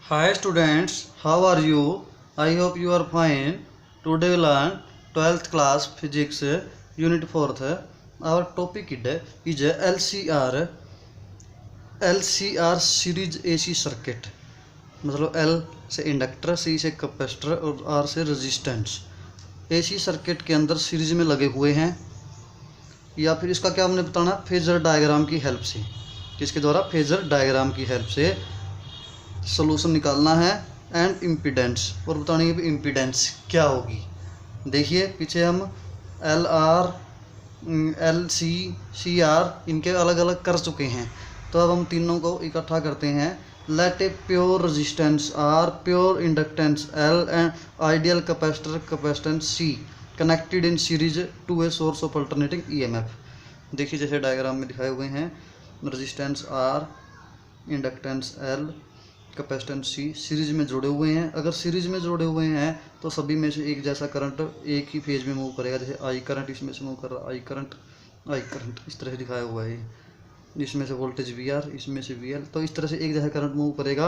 Hi students, how are you? I hope you are fine. Today we learn 12th class physics unit 4th. Our topic is LCR series AC circuit. मतलब L से inductor, C से capacitor और R से resistance AC circuit के अंदर series में लगे हुए हैं, या फिर इसका क्या हमने बताना, फेजर डायग्राम की हेल्प से। किसके द्वारा? फेजर डायग्राम की हेल्प से सोल्यूशन निकालना है एंड इम्पीडेंस, और बतानी है इम्पीडेंस क्या होगी। देखिए पीछे हम L R L C R इनके अलग अलग कर चुके हैं, तो अब हम तीनों को इकट्ठा करते हैं। Let a pure resistance R, pure inductance L and ideal capacitor capacitance C connected in series to a source of alternating EMF. देखिए जैसे डायग्राम में दिखाए हुए हैं, resistance R, inductance L, capacitance C series में जुड़े हुए हैं। अगर सीरीज में जुड़े हुए हैं तो सभी में से एक जैसा करंट एक ही फेज में मूव करेगा। जैसे आई करंट इसमें से मूव कर रहा है, आई करंट इस तरह से दिखाया हुआ है। इसमें से वोल्टेज वी आर, इसमें से वी एल, तो इस तरह से एक जैसा करंट मूव करेगा।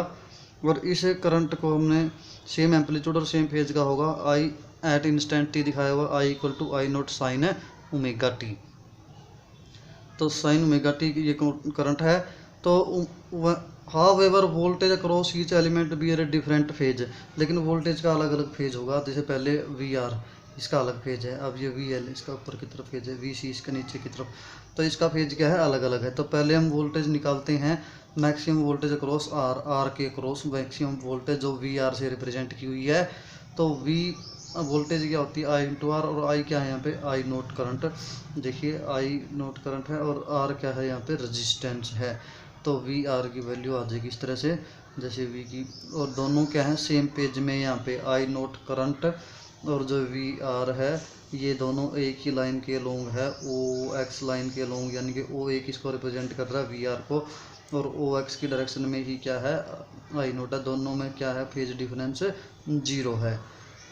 और इस करंट को हमने सेम एम्पलीट्यूड और सेम फेज का होगा। आई एट इंस्टेंट टी दिखाया हुआ, I equal to I naught sine omega T. तो साइन ओमेगा टी ये करंट है। तो however voltage across each element be are different phase, लेकिन वोल्टेज का अलग अलग फेज होगा। जैसे पहले वी आर इसका अलग फेज है, अब ये वी एल इसका ऊपर की तरफ फेज है, वी सी इसका नीचे की तरफ, तो इसका फेज क्या है, अलग अलग है। तो पहले हम वोल्टेज निकालते हैं, maximum voltage across R, R के अक्रॉस मैक्सिमम वोल्टेज जो वी आर से रिप्रेजेंट की हुई है। तो वी वोल्टेज क्या होती है, आई इंटू आर, और आई क्या है यहाँ पे, आई नोट करंट। देखिए आई नोट करंट है और आर क्या है यहाँ पे, रेजिस्टेंस है। तो वी आर की वैल्यू आ जाएगी इस तरह से, जैसे वी की, और दोनों क्या है सेम पेज में। यहाँ पे आई नोट करंट और जो वी आर है ये दोनों एक ही लाइन के लोंग है, ओ एक्स लाइन के लोंग, यानी कि ओ एक इसको रिप्रेजेंट कर रहा है वी आर को, और ओ एक्स की डायरेक्शन में ही क्या है, आई नोट है। दोनों में क्या है, फेज डिफरेंस 0 है।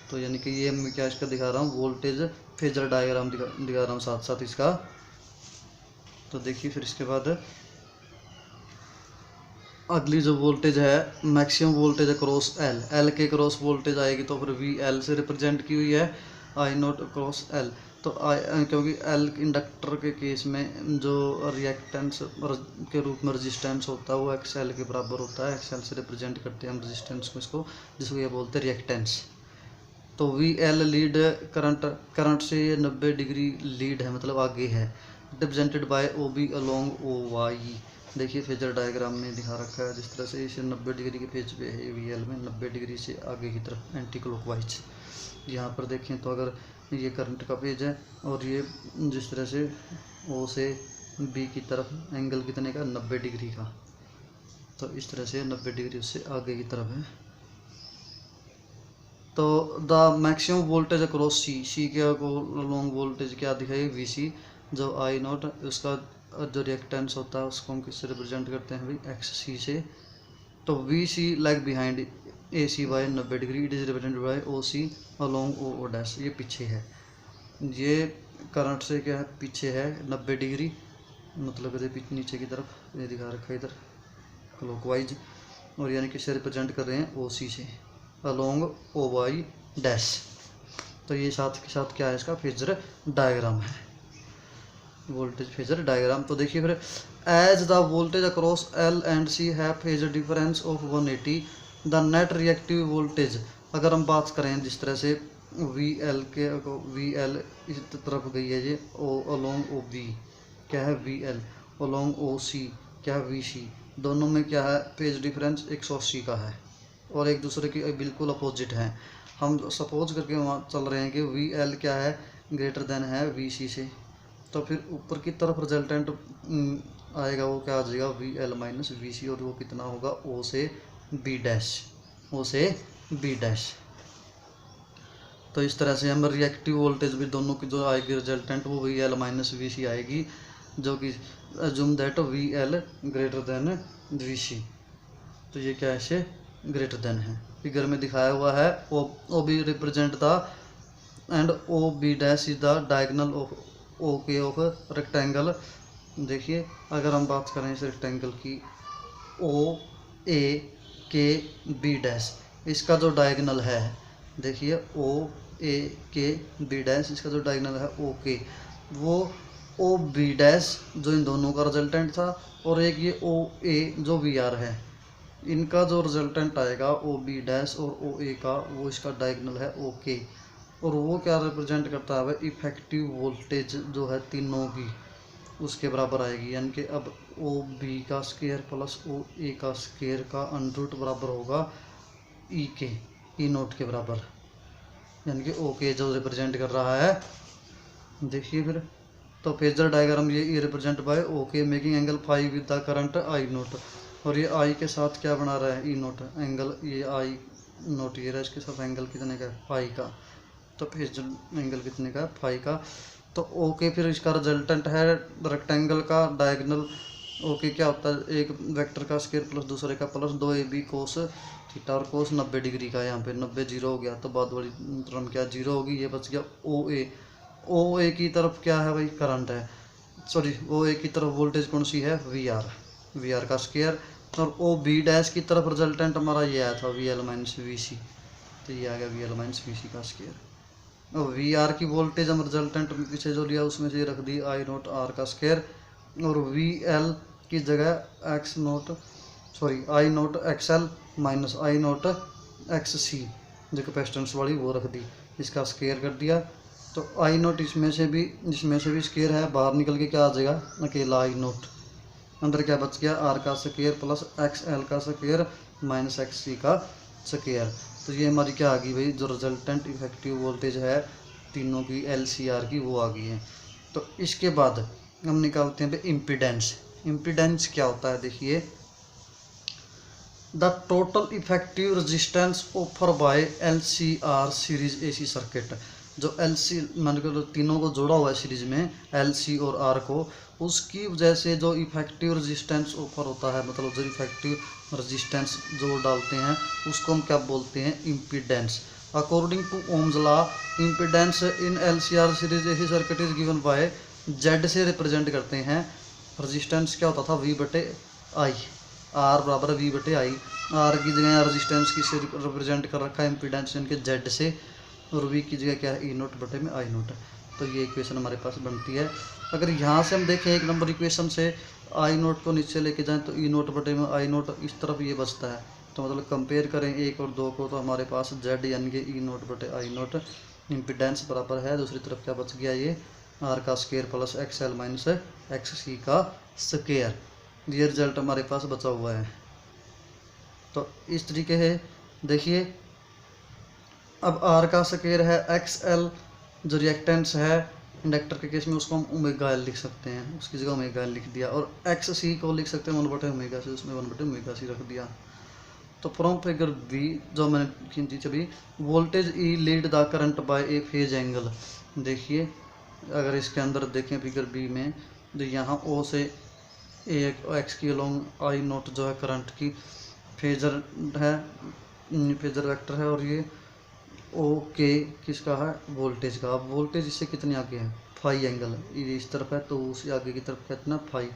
तो यानी कि ये मैं क्या इसका दिखा रहा हूँ, वोल्टेज फेजर डायग्राम दिखा रहा हूँ साथ साथ इसका। तो देखिए फिर इसके बाद अगली जो वोल्टेज है, maximum voltage across L, L के क्रॉस वोल्टेज आएगी तो फिर वी एल से रिप्रेजेंट की हुई है, आई नॉट अक्रॉस एल। तो आई, क्योंकि एल इंडक्टर के केस में जो रिएक्टेंस के रूप में रेजिस्टेंस होता है वो एक्स एल के बराबर होता है। एक्स एल से रिप्रेजेंट करते हैं हम रेजिस्टेंस को, इसको जिसको ये बोलते हैं रिएक्टेंस। तो वी एल लीड करंट से 90 डिग्री लीड है, मतलब आगे है, represented by O B along O Y. देखिए फेजर डायग्राम में दिखा रखा है जिस तरह से, इसे 90 डिग्री के पेज पे है वी एल में, 90 डिग्री से आगे की तरफ एंटी क्लॉकवाइज। यहाँ पर देखें तो अगर ये करंट का पेज है और ये जिस तरह से ओ से बी की तरफ एंगल कितने का, 90 डिग्री का, तो इस तरह से 90 डिग्री उससे आगे की तरफ है। तो द मैक्सिमम वोल्टेज अक्रॉस सी, सी के लॉन्ग वोल्टेज क्या दिखाई, वी सी, जो आई नॉट उसका जो रिएक्टेंस होता है उसको हम किससे रिप्रेजेंट करते हैं भाई, एक्स सी से। तो V C lag behind A C by 90 degree, it is represented by O C along O O dash. ये पीछे है, ये करंट से क्या है, पीछे है 90 डिग्री, मतलब पीछे नीचे की तरफ, ये दिखा रखा है इधर क्लॉकवाइज, और यानी कि इसे रिप्रेजेंट कर रहे हैं ओ सी से अलोंग ओ वाई डैश। तो ये साथ के साथ क्या है, इसका फेजर डायग्राम है, वोल्टेज फेजर डायग्राम। तो देखिए फिर, as the voltage across L and C है phasor difference of 180, the net reactive voltage, अगर हम बात करें जिस तरह से वी एल के, वी एल इस तरफ गई है ये, ओ अलोंग ओ बी क्या है, वी एल अलोंग ओ सी क्या है, वी सी, दोनों में क्या है, फेज डिफरेंस 180 का है और एक दूसरे की बिल्कुल अपोजिट हैं। हम सपोज करके वहाँ चल रहे हैं कि वी एल क्या है, ग्रेटर देन है वी सी से, तो फिर ऊपर की तरफ रिजल्टेंट आएगा, वो क्या आ जाएगा, वी एल माइनस वी सी, और वो कितना होगा, ओ से बी डैश, ओ से बी डैश। तो इस तरह से हम रिएक्टिव वोल्टेज भी दोनों की जो आएगी रिजल्टेंट, वो V L minus V C आएगी, जो कि assume that V L greater than V C. तो ये क्या ऐसे ग्रेटर देन है, फिगर में दिखाया हुआ है। O B represent the and O B dash is the diagonal of O K of rectangle. देखिए अगर हम बात करें इस रेक्टेंगल की, ओ ए के बी डैश, इसका जो डायगोनल है देखिए ओ ए के बी डैश, इसका जो डायगोनल है ओ के, वो ओ बी डैश जो इन दोनों का रिजल्टेंट था, और एक ये ओ ए जो वी आर है, इनका जो रिजल्टेंट आएगा ओ बी डैश और ओ ए का, वो इसका डायगोनल है ओ के, और वो क्या रिप्रेजेंट करता है, इफेक्टिव वोल्टेज जो है तीनों की उसके बराबर आएगी। यानी कि अब ओ बी का स्क्वायर प्लस ओ ए का स्क्वायर का अंडर बराबर होगा ई के, ई नोट के बराबर, यानी कि ओ के जो रिप्रेजेंट कर रहा है। देखिए फिर तो फेजर डायग्राम ये represent by O K making angle phi with the current I naught, और ये आई के साथ क्या बना रहा है, ई नोट एंगल, ये आई नोट ये रहा, इसके साथ एंगल कितने का है, फाई का, तो फेजर एंगल कितने का है, फाई का। तो ओके फिर इसका रिजल्टेंट है रेक्टेंगल का डायगोनल, ओके क्या होता है, एक वेक्टर का स्क्वायर प्लस दूसरे का प्लस 2ab कोस थीटा, और कोस 90 डिग्री का, यहाँ पे 90 जीरो हो गया, तो बाद वाली टर्म क्या जीरो होगी, ये बच गया ओ ए। ओ ए की तरफ क्या है भाई, करंट है, सॉरी ओ ए की तरफ वोल्टेज कौन सी है, वी आर, वी आर का स्क्वायर, और ओ बी डैश की तरफ रिजल्टेंट हमारा ये आया था V L minus V C, तो ये आ गया V L minus V C का स्क्वायर। और वी आर की वोल्टेज हम रिजल्टेंट पीछे जो लिया उसमें से रख दी आई नोट आर का स्क्वायर, और वी एल की जगह X naught, sorry I naught X L minus I naught X C जो कैपेसिटेंस वाली वो रख दी, इसका स्क्वायर कर दिया। तो आई नोट इसमें से भी स्क्वायर है, बाहर निकल के क्या आ जाएगा, अकेला आई नोट, अंदर क्या बच गया, आर का स्क्वायर प्लस एक्स एल का स्क्वायर माइनस एक्स सी का स्क्वायर। तो ये हमारी क्या आ गई भाई, जो रिजल्टेंट इफेक्टिव वोल्टेज है तीनों की एल सी आर की, वो आ गई है। तो इसके बाद हम निकालते हैं भाई इम्पीडेंस। इम्पीडेंस क्या होता है, देखिए the total effective resistance offer by L C R series A C circuit, जो एल सी मान के तीनों को जोड़ा हुआ है सीरीज में एल सी और आर को, उसकी वजह से जो इफेक्टिव रेजिस्टेंस ऑफर होता है, मतलब जो इफेक्टिव रेजिस्टेंस जो डालते हैं उसको हम क्या बोलते हैं, impedance. According to Ohm's law impedance in L C R series AC circuit is given by Z से रिप्रेजेंट करते हैं। रेजिस्टेंस क्या होता था, वी बटे आई, आर बराबर वी बटे आई, आर की जगह रेजिस्टेंस किससे रिप्रेजेंट कर रखा है, इम्पीडेंस इनके जेड से, और वी की जगह क्या है, ई नोट बटे में आई नोट। तो ये इक्वेशन हमारे पास बनती है। अगर यहाँ से हम देखें एक नंबर इक्वेशन से आई नोट को नीचे लेके जाएं तो ई नोट बटे में आई नोट, इस तरफ ये बचता है, तो मतलब कंपेयर करें एक और दो को, तो हमारे पास जेड यानी कि ई नोट बटे आई नोट इम्पीडेंस बराबर है, दूसरी तरफ क्या बच गया, ये आर का square plus X L minus X C का स्क्वायर, ये रिजल्ट हमारे पास बचा हुआ है। तो इस तरीके से देखिए, अब आर का स्क्वायर है, एक्स एल जो रिएक्टेंस है इंडक्टर के केस में उसको हम ओमेगा एल लिख सकते हैं, उसकी जगह ओमेगा एल लिख दिया, और एक्स सी को लिख सकते हैं 1/ओमेगा सी, उसमें 1/ओमेगा सी रख दिया। तो फ्रॉम फिगर बी जो मैंने खींची चली, voltage E lead the current by a phase angle. देखिए अगर इसके अंदर देखें फिगर बी में, तो यहाँ ओ से ए एक्स की अलोंग आई नोट जो है करंट की फेजर है, फेजर वेक्टर है, और ये ओ के किसका है, वोल्टेज का। अब वोल्टेज इससे कितने आगे है, फाई एंगल, ये इस तरफ है तो उससे आगे की तरफ कितना फाई,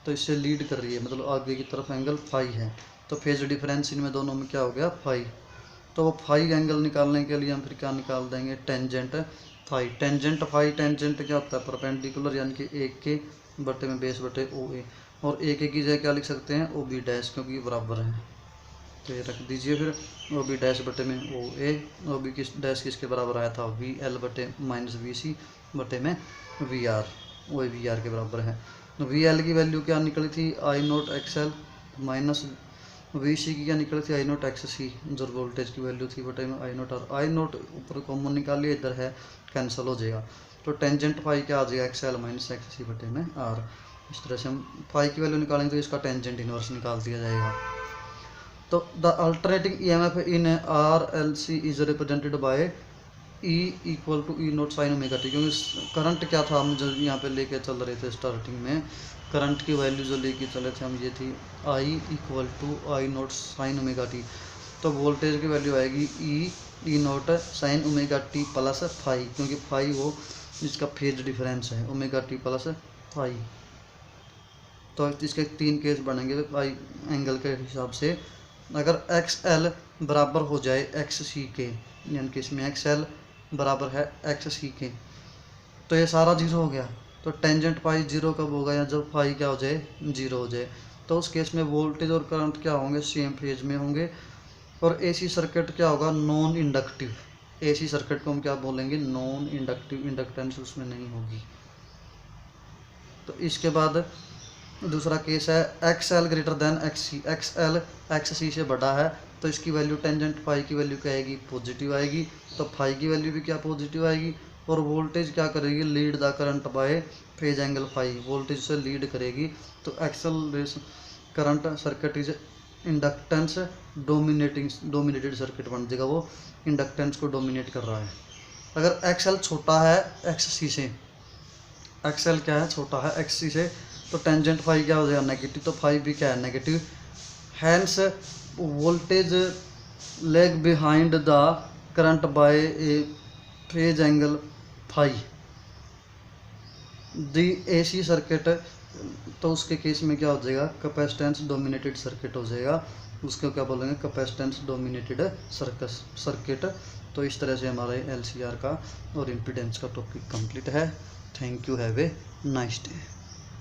तो इससे लीड कर रही है, मतलब आगे की तरफ एंगल फाई है, तो फेज डिफरेंस इनमें दोनों में क्या हो गया, फाई। तो वो फाई एंगल निकालने के लिए हम फिर क्या निकाल देंगे, tangent phi. Tangent phi, tangent क्या होता है, परपेंडिकुलर यानी कि एक के बटे में बेस बटे ओ ए, और एक की जगह क्या लिख सकते हैं, ओ बी डैश, क्योंकि ये बराबर है, तो ये रख दीजिए। फिर ओ बी डैश बटे में ओ ए, ओ बी किस डैश किसके बराबर आया था, वी एल बटे माइनस वी सी बटे में वी आर, वो वी आर के बराबर है। तो वी एल की वैल्यू क्या निकली थी, I naught X L minus V C की क्या निकली थी, आई नोट एक्स सी जो वोल्टेज की वैल्यू थी बटे में आई नोट आर। आई नोट ऊपर कॉमन निकाल लिया, इधर है कैंसिल हो जाएगा, तो टेंजेंट फाई क्या आ जाएगा, एक्स एल माइनस एक्स सी बटे में आर। इस तरह से हम फाई की वैल्यू निकालेंगे तो इसका टेंजेंट इनवर्स निकाल दिया जाएगा। तो the alternating EMF in R L C is represented by E equal to E naught sine omega T, क्योंकि करंट क्या था हम जो यहाँ पे लेके चल रहे थे स्टार्टिंग में, करंट की वैल्यू जो लेके चले थे हम ये थी I equal to I naught sine omega T, तो वोल्टेज की वैल्यू आएगी E naught sine omega T plus phi, क्योंकि फाई वो जिसका फेज डिफरेंस है, ओमेगा टी प्लस फाई। तो इसके तीन केस बनेंगे, फाई एंगल के हिसाब से अगर एक्स एल बराबर हो जाए एक्स सी के, यानी कि इसमें एक्स एल बराबर है एक्स सी के, तो ये सारा जीरो हो गया। तो टेंजेंट पाई जीरो कब होगा, या जब पाई क्या हो जाए, जीरो हो जाए। तो उस केस में वोल्टेज और करंट क्या होंगे, सेम फेज में होंगे। और एसी सर्किट क्या होगा, नॉन इंडक्टिव। एसी सर्किट को हम क्या बोलेंगे, नॉन इंडक्टिव, इंडक्टेंस उसमें नहीं होगी। तो इसके बाद दूसरा केस है X L greater than X C. X L X C से बड़ा है, तो इसकी वैल्यू टेंजेंट फाई की वैल्यू क्या आएगी, पॉजिटिव आएगी। तो फाई की वैल्यू भी क्या पॉजिटिव आएगी। और वोल्टेज क्या करेगी, lead the current by phase angle phi, voltage से लीड करेगी। तो acceleration current circuit is inductance dominated circuit बन जाएगा, वो इंडक्टेंस को डोमिनेट कर रहा है। अगर एक्स एल छोटा है एक्स सी से, एक्स एल क्या है, छोटा है एक्स सी से, तो टेंजेंट फाई क्या हो जाएगा, नेगेटिव। तो फाई भी क्या है, negative. Hence voltage lag behind the current by a phase angle phi the AC circuit. तो उसके केस में क्या हो जाएगा, कैपेसिटेंस डोमिनेटेड सर्किट हो जाएगा। उसको क्या बोलेंगे, कैपेसिटेंस डोमिनेटेड सर्किट। तो इस तरह से हमारे एलसीआर का और इम्पीडेंस का टॉपिक कंप्लीट है। Thank you, have a nice day.